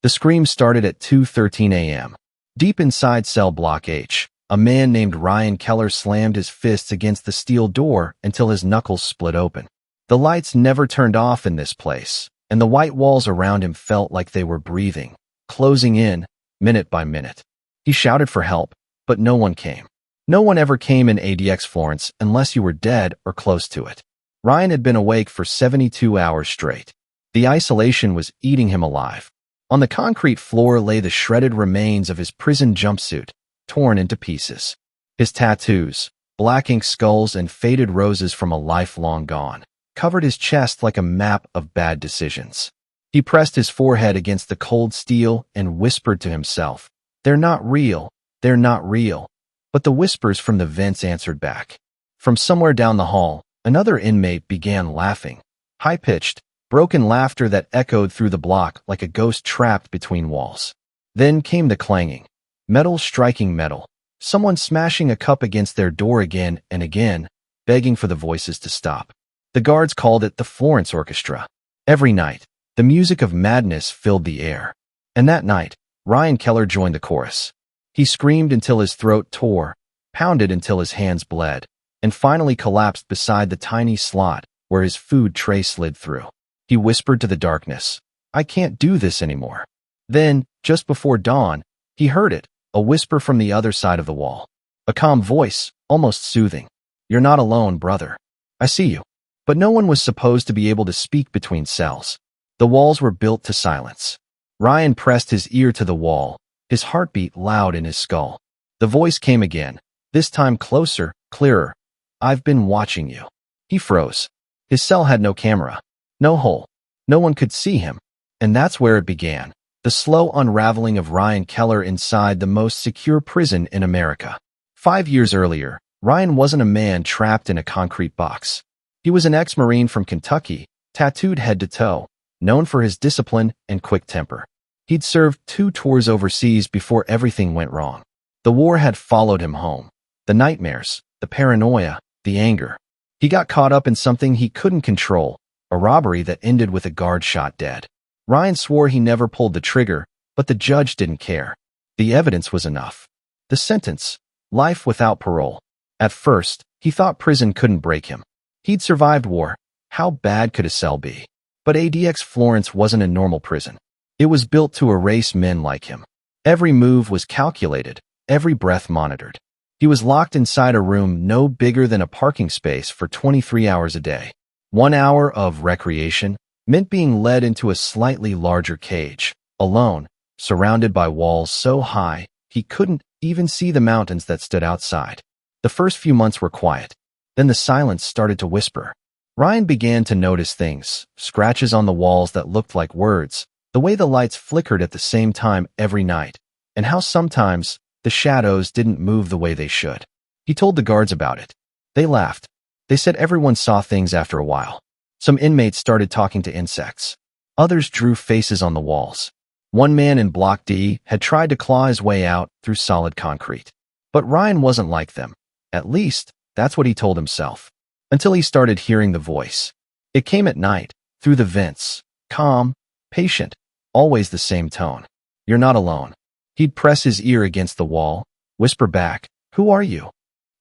The scream started at 2:13 a.m. Deep inside cell block H, a man named Ryan Keller slammed his fists against the steel door until his knuckles split open. The lights never turned off in this place, and the white walls around him felt like they were breathing, closing in, minute by minute. He shouted for help, but no one came. No one ever came in ADX Florence unless you were dead or close to it. Ryan had been awake for 72 hours straight. The isolation was eating him alive. On the concrete floor lay the shredded remains of his prison jumpsuit, torn into pieces. His tattoos, black ink skulls and faded roses from a life long gone, covered his chest like a map of bad decisions. He pressed his forehead against the cold steel and whispered to himself, "They're not real, they're not real." But the whispers from the vents answered back. From somewhere down the hall, another inmate began laughing, high-pitched, broken laughter that echoed through the block like a ghost trapped between walls. Then came the clanging, metal striking metal, someone smashing a cup against their door again and again, begging for the voices to stop. The guards called it the Florence Orchestra. Every night, the music of madness filled the air. And that night, Ryan Keller joined the chorus. He screamed until his throat tore, pounded until his hands bled, and finally collapsed beside the tiny slot where his food tray slid through. He whispered to the darkness, "I can't do this anymore." Then, just before dawn, he heard it, a whisper from the other side of the wall. A calm voice, almost soothing. "You're not alone, brother. I see you." But no one was supposed to be able to speak between cells. The walls were built to silence. Ryan pressed his ear to the wall, his heartbeat loud in his skull. The voice came again, this time closer, clearer. "I've been watching you." He froze. His cell had no camera, no hole. No one could see him. And that's where it began, the slow unraveling of Ryan Keller inside the most secure prison in America. 5 years earlier, Ryan wasn't a man trapped in a concrete box. He was an ex-Marine from Kentucky, tattooed head to toe, known for his discipline and quick temper. He'd served 2 tours overseas before everything went wrong. The war had followed him home. The nightmares, the paranoia, the anger. He got caught up in something he couldn't control, a robbery that ended with a guard shot dead. Ryan swore he never pulled the trigger, but the judge didn't care. The evidence was enough. The sentence, life without parole. At first, he thought prison couldn't break him. He'd survived war. How bad could a cell be? But ADX Florence wasn't a normal prison. It was built to erase men like him. Every move was calculated, every breath monitored. He was locked inside a room no bigger than a parking space for 23 hours a day. 1 hour of recreation meant being led into a slightly larger cage, alone, surrounded by walls so high he couldn't even see the mountains that stood outside. The first few months were quiet. Then the silence started to whisper. Ryan began to notice things, scratches on the walls that looked like words, the way the lights flickered at the same time every night, and how sometimes the shadows didn't move the way they should. He told the guards about it. They laughed. They said everyone saw things after a while. Some inmates started talking to insects. Others drew faces on the walls. One man in Block D had tried to claw his way out through solid concrete. But Ryan wasn't like them. At least, that's what he told himself. Until he started hearing the voice. It came at night, through the vents, calm, patient, always the same tone. "You're not alone." He'd press his ear against the wall, whisper back, "Who are you?"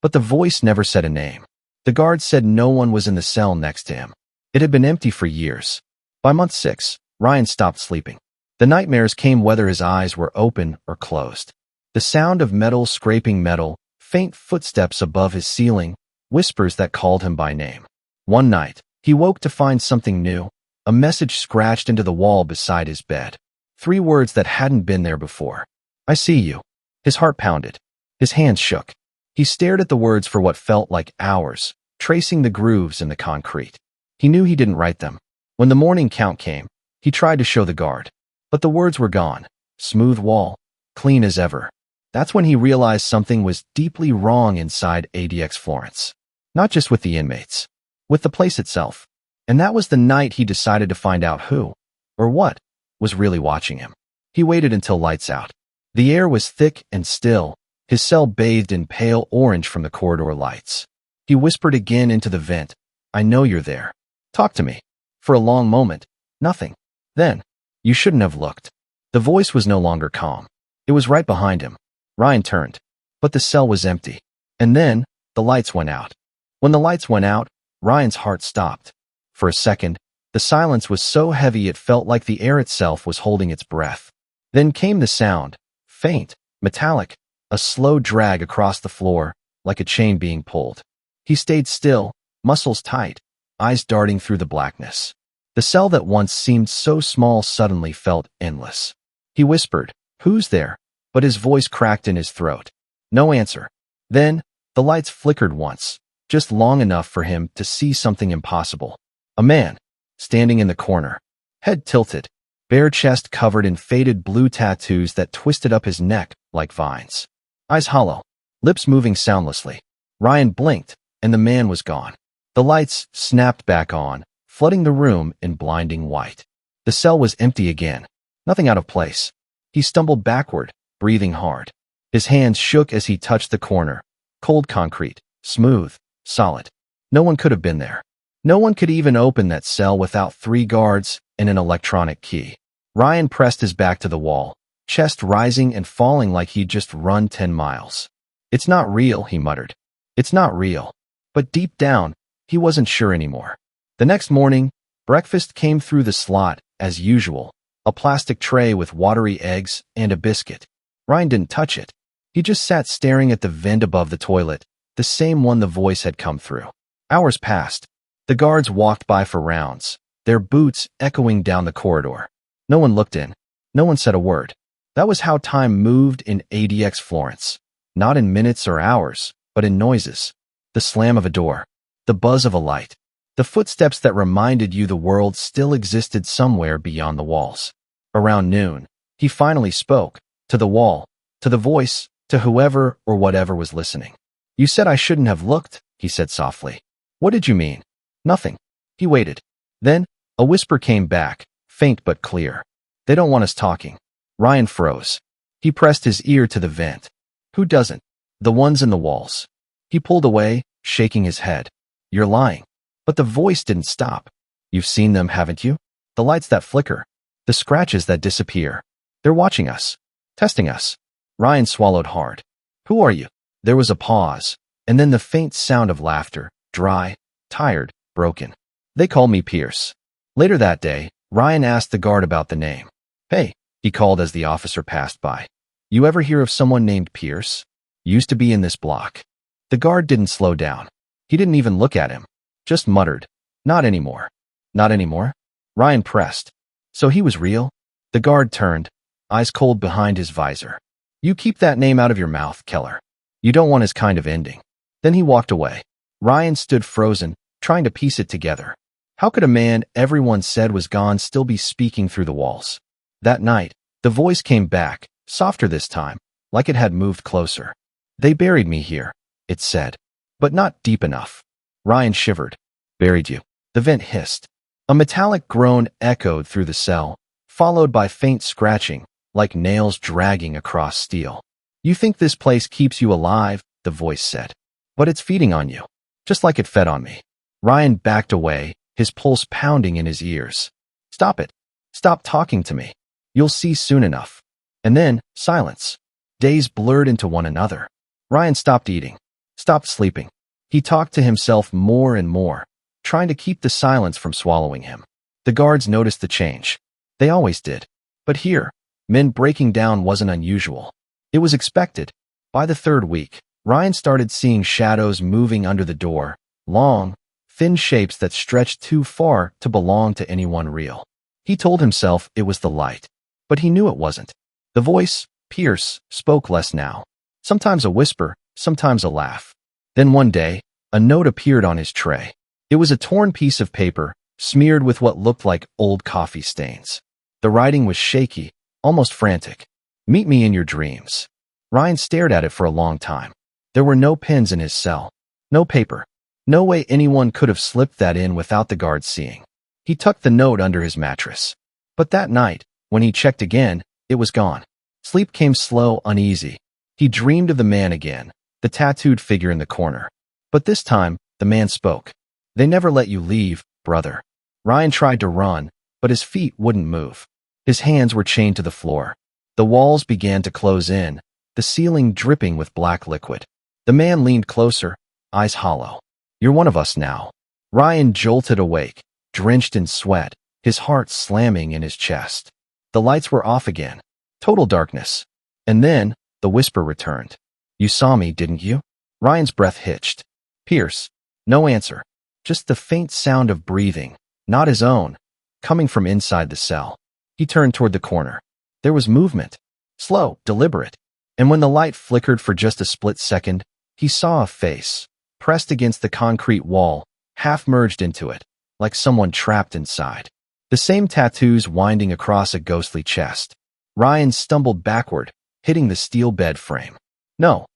But the voice never said a name. The guards said no one was in the cell next to him. It had been empty for years. By month 6, Ryan stopped sleeping. The nightmares came whether his eyes were open or closed. The sound of metal scraping metal, faint footsteps above his ceiling, whispers that called him by name. One night, he woke to find something new, a message scratched into the wall beside his bed. 3 words that hadn't been there before. "I see you." His heart pounded. His hands shook. He stared at the words for what felt like hours, tracing the grooves in the concrete. He knew he didn't write them. When the morning count came, he tried to show the guard. But the words were gone. Smooth wall, clean as ever. That's when he realized something was deeply wrong inside ADX Florence. Not just with the inmates, with the place itself. And that was the night he decided to find out who, or what, was really watching him. He waited until lights out. The air was thick and still, his cell bathed in pale orange from the corridor lights. He whispered again into the vent, "I know you're there. Talk to me." For a long moment, nothing. Then, "You shouldn't have looked." The voice was no longer calm. It was right behind him. Ryan turned. But the cell was empty. And then, the lights went out. When the lights went out, Ryan's heart stopped. For a second, the silence was so heavy it felt like the air itself was holding its breath. Then came the sound, faint, metallic, a slow drag across the floor, like a chain being pulled. He stayed still, muscles tight, eyes darting through the blackness. The cell that once seemed so small suddenly felt endless. He whispered, "Who's there?" But his voice cracked in his throat. No answer. Then, the lights flickered once, just long enough for him to see something impossible. A man, standing in the corner, head tilted, bare chest covered in faded blue tattoos that twisted up his neck like vines. Eyes hollow, lips moving soundlessly. Ryan blinked, and the man was gone. The lights snapped back on, flooding the room in blinding white. The cell was empty again, nothing out of place. He stumbled backward, breathing hard. His hands shook as he touched the corner. Cold concrete, smooth, solid. No one could have been there. No one could even open that cell without 3 guards and an electronic key. Ryan pressed his back to the wall, chest rising and falling like he'd just run 10 miles. "It's not real," he muttered. "It's not real." But deep down, he wasn't sure anymore. The next morning, breakfast came through the slot, as usual, a plastic tray with watery eggs and a biscuit. Ryan didn't touch it. He just sat staring at the vent above the toilet, the same one the voice had come through. Hours passed. The guards walked by for rounds, their boots echoing down the corridor. No one looked in. No one said a word. That was how time moved in ADX Florence. Not in minutes or hours, but in noises. The slam of a door. The buzz of a light. The footsteps that reminded you the world still existed somewhere beyond the walls. Around noon, he finally spoke. To the wall. To the voice. To whoever or whatever was listening. "You said I shouldn't have looked," he said softly. "What did you mean?" "Nothing." He waited. Then, a whisper came back, faint but clear. "They don't want us talking." Ryan froze. He pressed his ear to the vent. "Who doesn't?" "The ones in the walls." He pulled away, shaking his head. "You're lying." But the voice didn't stop. "You've seen them, haven't you? The lights that flicker. The scratches that disappear. They're watching us. Testing us." Ryan swallowed hard. "Who are you?" There was a pause, and then the faint sound of laughter, dry, tired, broken. "They call me Pierce." Later that day, Ryan asked the guard about the name. "Hey," he called as the officer passed by. "You ever hear of someone named Pierce? Used to be in this block." The guard didn't slow down. He didn't even look at him. Just muttered, "Not anymore." "Not anymore?" Ryan pressed. "So he was real?" The guard turned, eyes cold behind his visor. "You keep that name out of your mouth, Keller. You don't want his kind of ending." Then he walked away. Ryan stood frozen, trying to piece it together. How could a man everyone said was gone still be speaking through the walls? That night, the voice came back, softer this time, like it had moved closer. "They buried me here," it said, "but not deep enough." Ryan shivered. "Buried you?" The vent hissed. A metallic groan echoed through the cell, followed by faint scratching, like nails dragging across steel. "You think this place keeps you alive," the voice said. "But it's feeding on you, just like it fed on me." Ryan backed away, his pulse pounding in his ears. "Stop it. Stop talking to me. You'll see soon enough." And then, silence. Days blurred into one another. Ryan stopped eating, stopped sleeping. He talked to himself more and more, trying to keep the silence from swallowing him. The guards noticed the change. They always did. But here, men breaking down wasn't unusual. It was expected. By the 3rd week, Ryan started seeing shadows moving under the door, long, thin shapes that stretched too far to belong to anyone real. He told himself it was the light, but he knew it wasn't. The voice, Pierce, spoke less now. Sometimes a whisper, sometimes a laugh. Then one day, a note appeared on his tray. It was a torn piece of paper, smeared with what looked like old coffee stains. The writing was shaky, almost frantic. "Meet me in your dreams." Ryan stared at it for a long time. There were no pens in his cell. No paper. No way anyone could have slipped that in without the guards seeing. He tucked the note under his mattress. But that night, when he checked again, it was gone. Sleep came slow, uneasy. He dreamed of the man again, the tattooed figure in the corner. But this time, the man spoke. "They never let you leave, brother." Ryan tried to run, but his feet wouldn't move. His hands were chained to the floor. The walls began to close in, the ceiling dripping with black liquid. The man leaned closer, eyes hollow. "You're one of us now." Ryan jolted awake, drenched in sweat, his heart slamming in his chest. The lights were off again. Total darkness. And then, the whisper returned. "You saw me, didn't you?" Ryan's breath hitched. Pierce. No answer. Just the faint sound of breathing, not his own, coming from inside the cell. He turned toward the corner. There was movement. Slow, deliberate. And when the light flickered for just a split second, he saw a face, pressed against the concrete wall, half merged into it, like someone trapped inside. The same tattoos winding across a ghostly chest. Ryan stumbled backward, hitting the steel bed frame. No,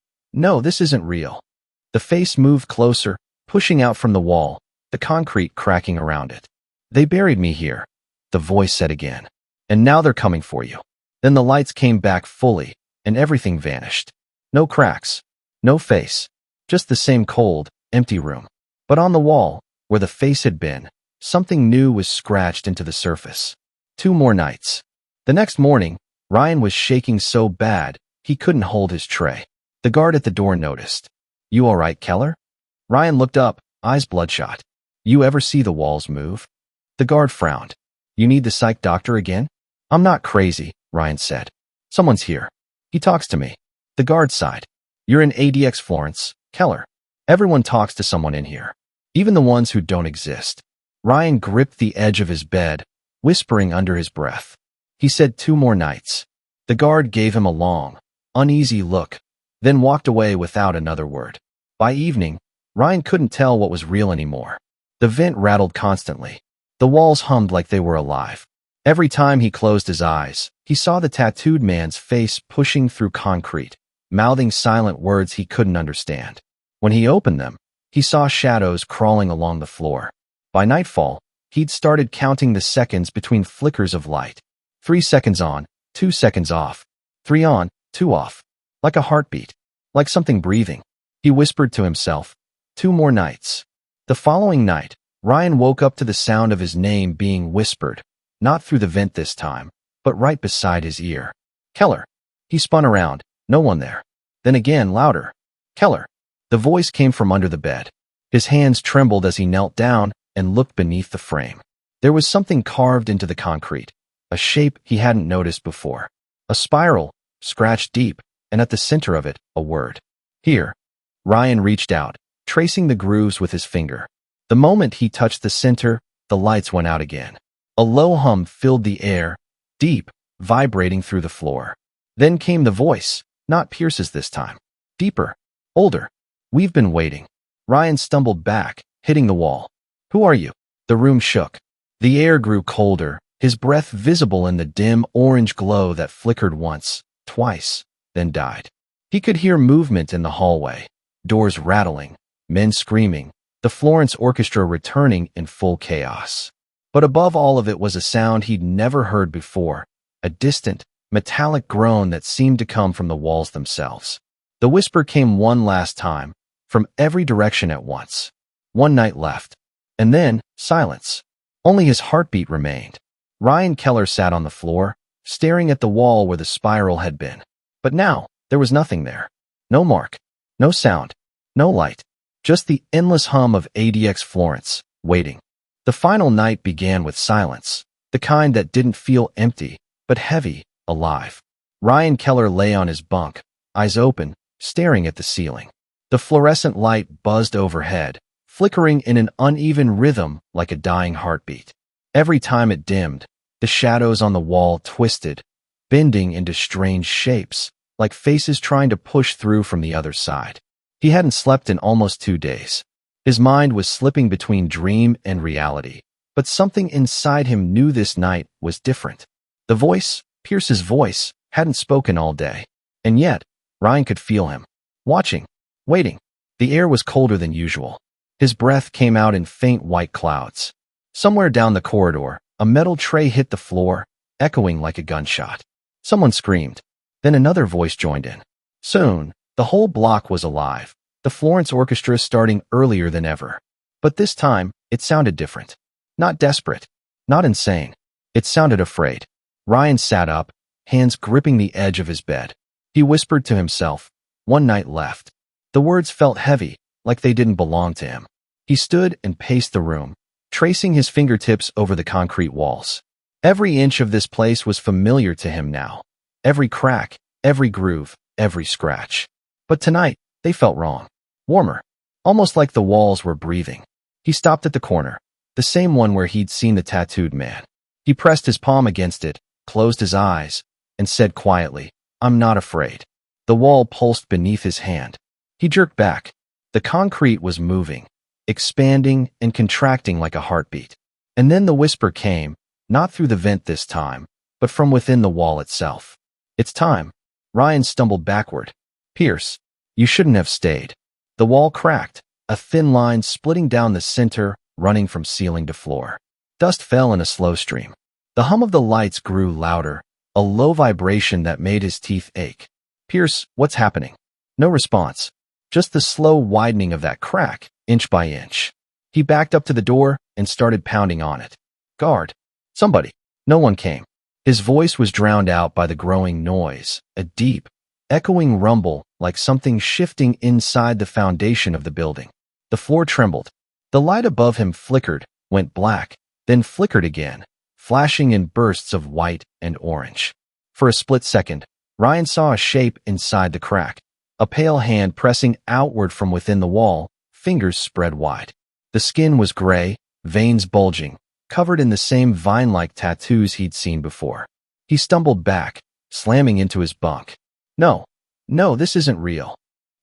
this isn't real. The face moved closer, pushing out from the wall, the concrete cracking around it. "They buried me here," the voice said again. "And now they're coming for you." Then the lights came back fully, and everything vanished. No cracks, no face, just the same cold, empty room. But on the wall, where the face had been, something new was scratched into the surface. 2 more nights. The next morning, Ryan was shaking so bad, he couldn't hold his tray. The guard at the door noticed. "You all right, Keller?" Ryan looked up, eyes bloodshot. "You ever see the walls move?" The guard frowned. "You need the psych doctor again?" "I'm not crazy," Ryan said. "Someone's here. He talks to me." The guard sighed. "You're in ADX Florence, Keller. Everyone talks to someone in here, even the ones who don't exist." Ryan gripped the edge of his bed, whispering under his breath. He said 2 more nights. The guard gave him a long, uneasy look, then walked away without another word. By evening, Ryan couldn't tell what was real anymore. The vent rattled constantly. The walls hummed like they were alive. Every time he closed his eyes, he saw the tattooed man's face pushing through concrete, mouthing silent words he couldn't understand. When he opened them, he saw shadows crawling along the floor. By nightfall, he'd started counting the seconds between flickers of light. 3 seconds on, 2 seconds off. 3 on, 2 off. Like a heartbeat. Like something breathing. He whispered to himself, 2 more nights. The following night, Ryan woke up to the sound of his name being whispered, not through the vent this time, but right beside his ear. "Keller." He spun around, no one there. Then again, louder. "Keller." The voice came from under the bed. His hands trembled as he knelt down and looked beneath the frame. There was something carved into the concrete, a shape he hadn't noticed before. A spiral, scratched deep, and at the center of it, a word. "Here." Ryan reached out, tracing the grooves with his finger. The moment he touched the center, the lights went out again. A low hum filled the air, deep, vibrating through the floor. Then came the voice, not Pierce's this time. Deeper, older. "We've been waiting." Ryan stumbled back, hitting the wall. "Who are you?" The room shook. The air grew colder, his breath visible in the dim orange glow that flickered once, twice, then died. He could hear movement in the hallway, doors rattling, men screaming, the Florence orchestra returning in full chaos. But above all of it was a sound he'd never heard before, a distant, metallic groan that seemed to come from the walls themselves. The whisper came one last time, from every direction at once. 1 night left. And then, silence. Only his heartbeat remained. Ryan Keller sat on the floor, staring at the wall where the spiral had been. But now, there was nothing there. No mark. No sound. No light. Just the endless hum of ADX Florence, waiting. The final night began with silence, the kind that didn't feel empty, but heavy, alive. Ryan Keller lay on his bunk, eyes open, staring at the ceiling. The fluorescent light buzzed overhead, flickering in an uneven rhythm like a dying heartbeat. Every time it dimmed, the shadows on the wall twisted, bending into strange shapes, like faces trying to push through from the other side. He hadn't slept in almost 2 days. His mind was slipping between dream and reality, but something inside him knew this night was different. The voice, Pierce's voice, hadn't spoken all day. And yet, Ryan could feel him. Watching. Waiting. The air was colder than usual. His breath came out in faint white clouds. Somewhere down the corridor, a metal tray hit the floor, echoing like a gunshot. Someone screamed. Then another voice joined in. Soon, the whole block was alive, the Florence orchestra starting earlier than ever. But this time, it sounded different. Not desperate. Not insane. It sounded afraid. Ryan sat up, hands gripping the edge of his bed. He whispered to himself, "One night left." The words felt heavy, like they didn't belong to him. He stood and paced the room, tracing his fingertips over the concrete walls. Every inch of this place was familiar to him now. Every crack, every groove, every scratch. But tonight, they felt wrong. Warmer. Almost like the walls were breathing. He stopped at the corner, the same one where he'd seen the tattooed man. He pressed his palm against it, closed his eyes, and said quietly, "I'm not afraid." The wall pulsed beneath his hand. He jerked back. The concrete was moving, expanding and contracting like a heartbeat. And then the whisper came, not through the vent this time, but from within the wall itself. "It's time." Ryan stumbled backward. "Pierce, you shouldn't have stayed." The wall cracked, a thin line splitting down the center, running from ceiling to floor. Dust fell in a slow stream. The hum of the lights grew louder, a low vibration that made his teeth ache. "Pierce, what's happening?" No response. Just the slow widening of that crack, inch by inch. He backed up to the door and started pounding on it. "Guard! Somebody!" No one came. His voice was drowned out by the growing noise, a deep, echoing rumble like something shifting inside the foundation of the building. The floor trembled. The light above him flickered, went black, then flickered again, flashing in bursts of white and orange. For a split second, Ryan saw a shape inside the crack, a pale hand pressing outward from within the wall, fingers spread wide. The skin was gray, veins bulging, covered in the same vine-like tattoos he'd seen before. He stumbled back, slamming into his bunk. No, this isn't real."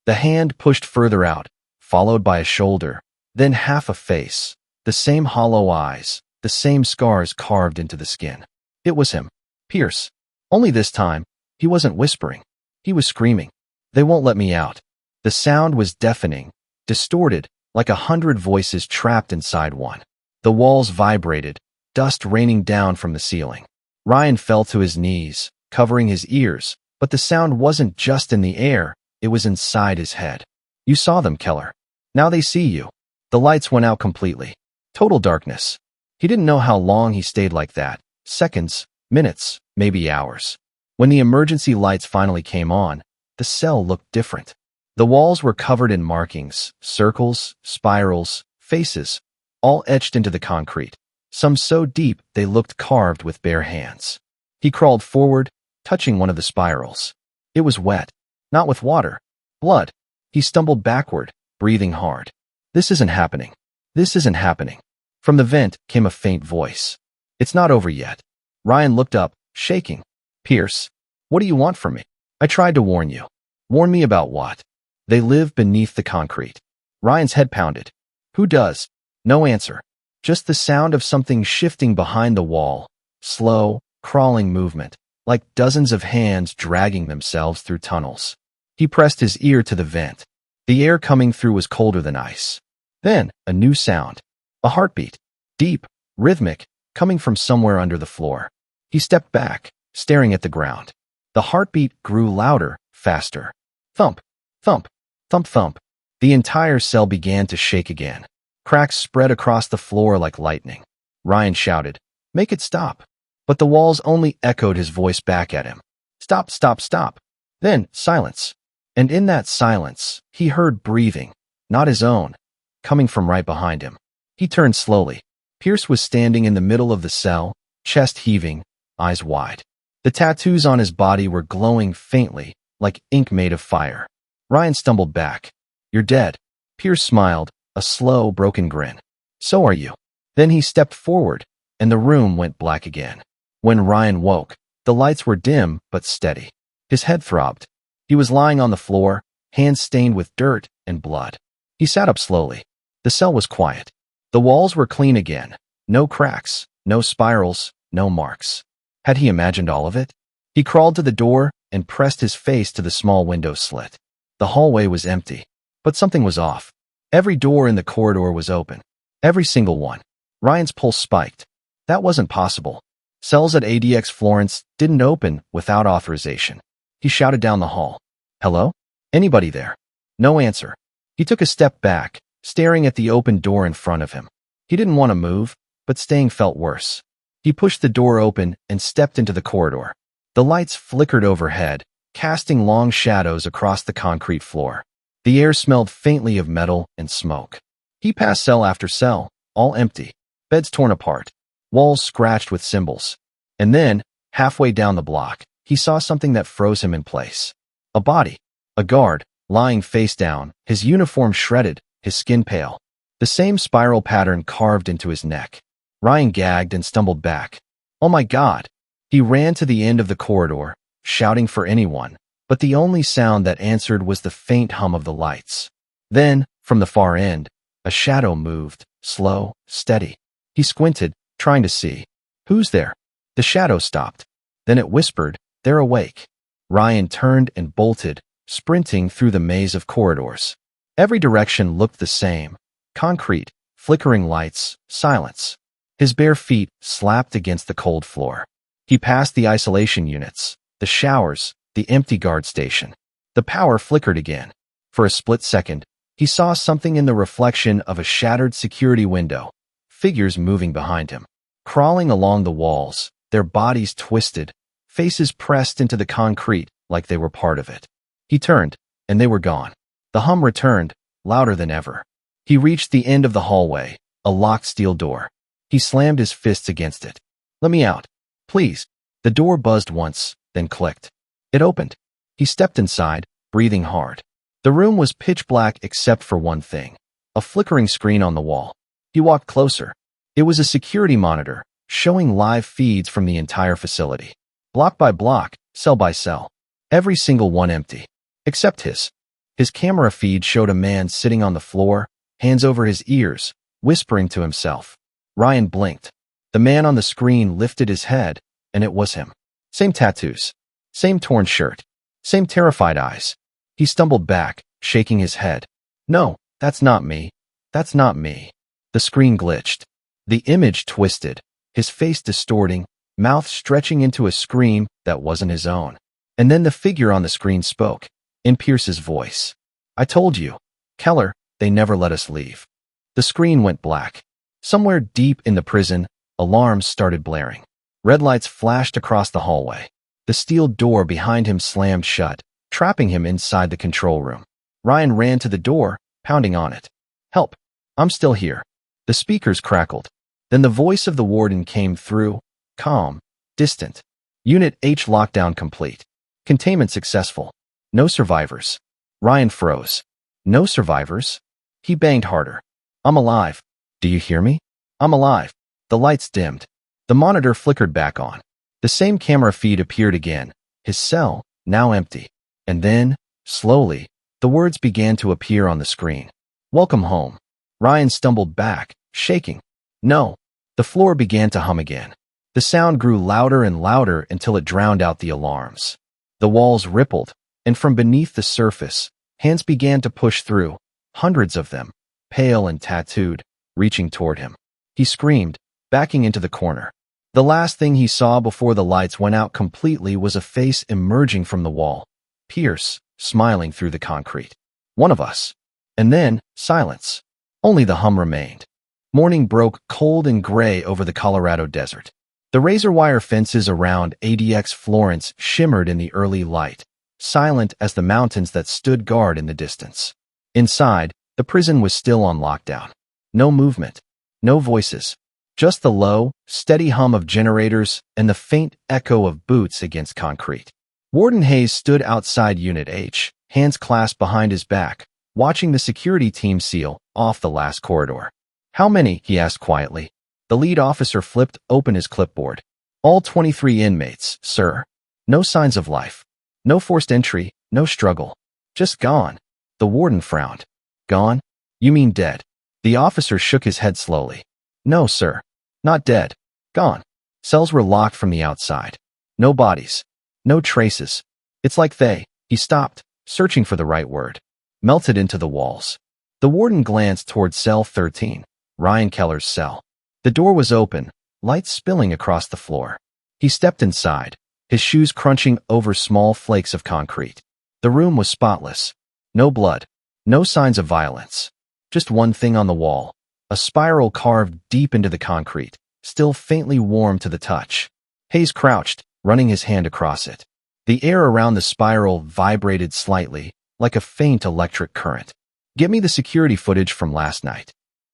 The hand pushed further out, followed by a shoulder, then half a face, the same hollow eyes, the same scars carved into the skin. It was him, Pierce. Only this time, he wasn't whispering. He was screaming, "They won't let me out." The sound was deafening, distorted, like 100 voices trapped inside one. The walls vibrated, dust raining down from the ceiling. Ryan fell to his knees, covering his ears, but the sound wasn't just in the air, it was inside his head. "You saw them, Keller. Now they see you." The lights went out completely. Total darkness. He didn't know how long he stayed like that. Seconds, minutes, maybe hours. When the emergency lights finally came on, the cell looked different. The walls were covered in markings, circles, spirals, faces, all etched into the concrete, some so deep they looked carved with bare hands. He crawled forward, touching one of the spirals. It was wet, not with water, blood. He stumbled backward, breathing hard. "This isn't happening. This isn't happening." From the vent came a faint voice. "It's not over yet." Ryan looked up, shaking. "Pierce, what do you want from me?" "I tried to warn you." "Warn me about what?" "They live beneath the concrete." Ryan's head pounded. "Who does?" No answer. Just the sound of something shifting behind the wall. Slow, crawling movement, like dozens of hands dragging themselves through tunnels. He pressed his ear to the vent. The air coming through was colder than ice. Then, a new sound. A heartbeat. Deep, rhythmic, coming from somewhere under the floor. He stepped back, staring at the ground. The heartbeat grew louder, faster. Thump, thump, thump, thump. The entire cell began to shake again. Cracks spread across the floor like lightning. Ryan shouted, "Make it stop." But the walls only echoed his voice back at him. "Stop, stop, stop." Then, silence. And in that silence, he heard breathing, not his own, coming from right behind him. He turned slowly. Pierce was standing in the middle of the cell, chest heaving, eyes wide. The tattoos on his body were glowing faintly, like ink made of fire. Ryan stumbled back. "You're dead." Pierce smiled, a slow, broken grin. "So are you." Then he stepped forward, and the room went black again. When Ryan woke, the lights were dim but steady. His head throbbed. He was lying on the floor, hands stained with dirt and blood. He sat up slowly. The cell was quiet. The walls were clean again. No cracks, no spirals, no marks. Had he imagined all of it? He crawled to the door and pressed his face to the small window slit. The hallway was empty, but something was off. Every door in the corridor was open. Every single one. Ryan's pulse spiked. That wasn't possible. Cells at ADX Florence didn't open without authorization. He shouted down the hall. "Hello? Anybody there?" No answer. He took a step back, staring at the open door in front of him. He didn't want to move, but staying felt worse. He pushed the door open and stepped into the corridor. The lights flickered overhead, casting long shadows across the concrete floor. The air smelled faintly of metal and smoke. He passed cell after cell, all empty, beds torn apart, walls scratched with symbols. And then, halfway down the block, he saw something that froze him in place. A body, a guard, lying face down, his uniform shredded, his skin pale. The same spiral pattern carved into his neck. Ryan gagged and stumbled back. Oh my God! He ran to the end of the corridor, shouting for anyone, but the only sound that answered was the faint hum of the lights. Then, from the far end, a shadow moved, slow, steady. He squinted, trying to see. Who's there? The shadow stopped. Then it whispered, "They're awake." Ryan turned and bolted, sprinting through the maze of corridors. Every direction looked the same. Concrete, flickering lights, silence. His bare feet slapped against the cold floor. He passed the isolation units, the showers, the empty guard station. The power flickered again. For a split second, he saw something in the reflection of a shattered security window, figures moving behind him. Crawling along the walls, their bodies twisted, faces pressed into the concrete like they were part of it. He turned, and they were gone. The hum returned, louder than ever. He reached the end of the hallway, a locked steel door. He slammed his fists against it. "Let me out, please." The door buzzed once, then clicked. It opened. He stepped inside, breathing hard. The room was pitch black except for one thing, a flickering screen on the wall. He walked closer. It was a security monitor, showing live feeds from the entire facility. Block by block, cell by cell. Every single one empty. Except his. His camera feed showed a man sitting on the floor, hands over his ears, whispering to himself. Ryan blinked. The man on the screen lifted his head, and it was him. Same tattoos. Same torn shirt. Same terrified eyes. He stumbled back, shaking his head. "No, that's not me. That's not me." The screen glitched. The image twisted, his face distorting, mouth stretching into a scream that wasn't his own. And then the figure on the screen spoke, in Pierce's voice. "I told you, Keller, they never let us leave." The screen went black. Somewhere deep in the prison, alarms started blaring. Red lights flashed across the hallway. The steel door behind him slammed shut, trapping him inside the control room. Ryan ran to the door, pounding on it. "Help! I'm still here." The speakers crackled. Then the voice of the warden came through, calm, distant. "Unit H lockdown complete. Containment successful. No survivors." Ryan froze. "No survivors?" He banged harder. "I'm alive. Do you hear me? I'm alive." The lights dimmed. The monitor flickered back on. The same camera feed appeared again, his cell, now empty. And then, slowly, the words began to appear on the screen. "Welcome home." Ryan stumbled back, shaking. "No." The floor began to hum again. The sound grew louder and louder until it drowned out the alarms. The walls rippled, and from beneath the surface, hands began to push through, hundreds of them, pale and tattooed, reaching toward him. He screamed, backing into the corner. The last thing he saw before the lights went out completely was a face emerging from the wall. Pierce, smiling through the concrete. "One of us." And then, silence. Only the hum remained. Morning broke cold and gray over the Colorado desert. The razor wire fences around ADX Florence shimmered in the early light, silent as the mountains that stood guard in the distance. Inside, the prison was still on lockdown. No movement. No voices. Just the low, steady hum of generators and the faint echo of boots against concrete. Warden Hayes stood outside Unit H, hands clasped behind his back, watching the security team seal off the last corridor. "How many?" he asked quietly. The lead officer flipped open his clipboard. "All 23 inmates, sir. No signs of life. No forced entry, no struggle. Just gone." The warden frowned. "Gone? You mean dead?" The officer shook his head slowly. "No, sir. Not dead. Gone. Cells were locked from the outside. No bodies. No traces. It's like they," he stopped, searching for the right word, "melted into the walls." The warden glanced toward cell 13, Ryan Keller's cell. The door was open, light spilling across the floor. He stepped inside, his shoes crunching over small flakes of concrete. The room was spotless. No blood. No signs of violence. Just one thing on the wall. A spiral carved deep into the concrete, still faintly warm to the touch. Hayes crouched, running his hand across it. The air around the spiral vibrated slightly, like a faint electric current. "Get me the security footage from last night."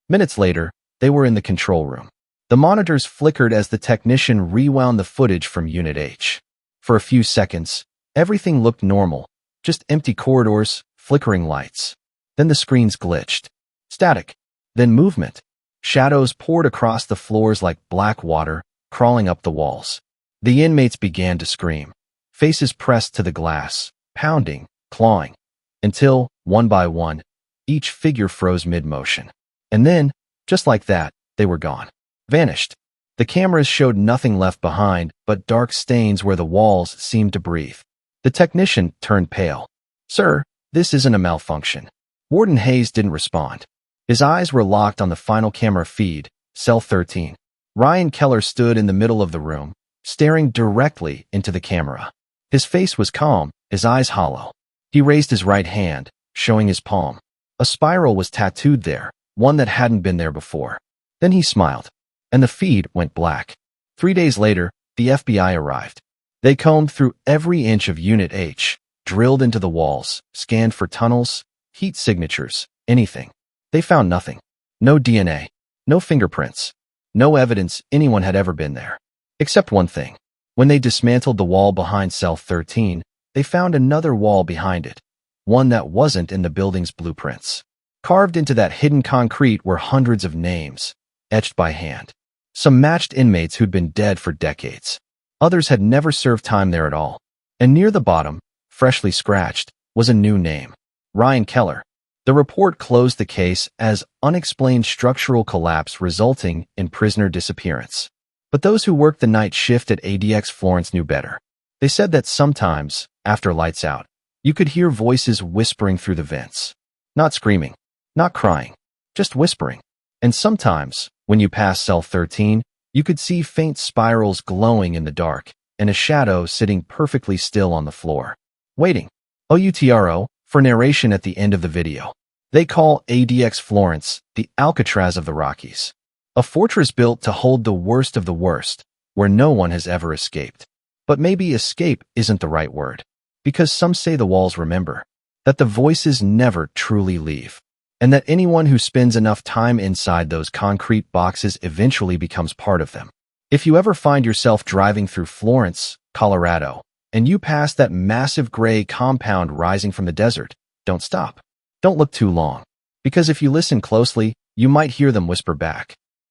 Minutes later, they were in the control room. The monitors flickered as the technician rewound the footage from Unit H. For a few seconds, everything looked normal, just empty corridors, flickering lights. Then the screens glitched. Static. Then movement. Shadows poured across the floors like black water, crawling up the walls. The inmates began to scream. Faces pressed to the glass, pounding, clawing, until, one by one, each figure froze mid-motion. And then, just like that, they were gone. Vanished. The cameras showed nothing left behind but dark stains where the walls seemed to breathe. The technician turned pale. "Sir, this isn't a malfunction." Warden Hayes didn't respond. His eyes were locked on the final camera feed, cell 13. Ryan Keller stood in the middle of the room, staring directly into the camera. His face was calm, his eyes hollow. He raised his right hand, showing his palm. A spiral was tattooed there, one that hadn't been there before. Then he smiled, and the feed went black. 3 days later, the FBI arrived. They combed through every inch of Unit H, drilled into the walls, scanned for tunnels, heat signatures, anything. They found nothing. No DNA, no fingerprints, no evidence anyone had ever been there. Except one thing. When they dismantled the wall behind cell 13, they found another wall behind it, one that wasn't in the building's blueprints. Carved into that hidden concrete were hundreds of names, etched by hand. Some matched inmates who'd been dead for decades. Others had never served time there at all. And near the bottom, freshly scratched, was a new name. Ryan Keller. The report closed the case as unexplained structural collapse resulting in prisoner disappearance. But those who worked the night shift at ADX Florence knew better. They said that sometimes, after lights out, you could hear voices whispering through the vents. Not screaming, not crying, just whispering. And sometimes, when you passed cell 13, you could see faint spirals glowing in the dark and a shadow sitting perfectly still on the floor, waiting. OUTRO, for narration at the end of the video. They call ADX Florence the Alcatraz of the Rockies. A fortress built to hold the worst of the worst, where no one has ever escaped. But maybe escape isn't the right word, because some say the walls remember, that the voices never truly leave, and that anyone who spends enough time inside those concrete boxes eventually becomes part of them. If you ever find yourself driving through Florence, Colorado, and you pass that massive gray compound rising from the desert, don't stop. Don't look too long, because if you listen closely, you might hear them whisper back,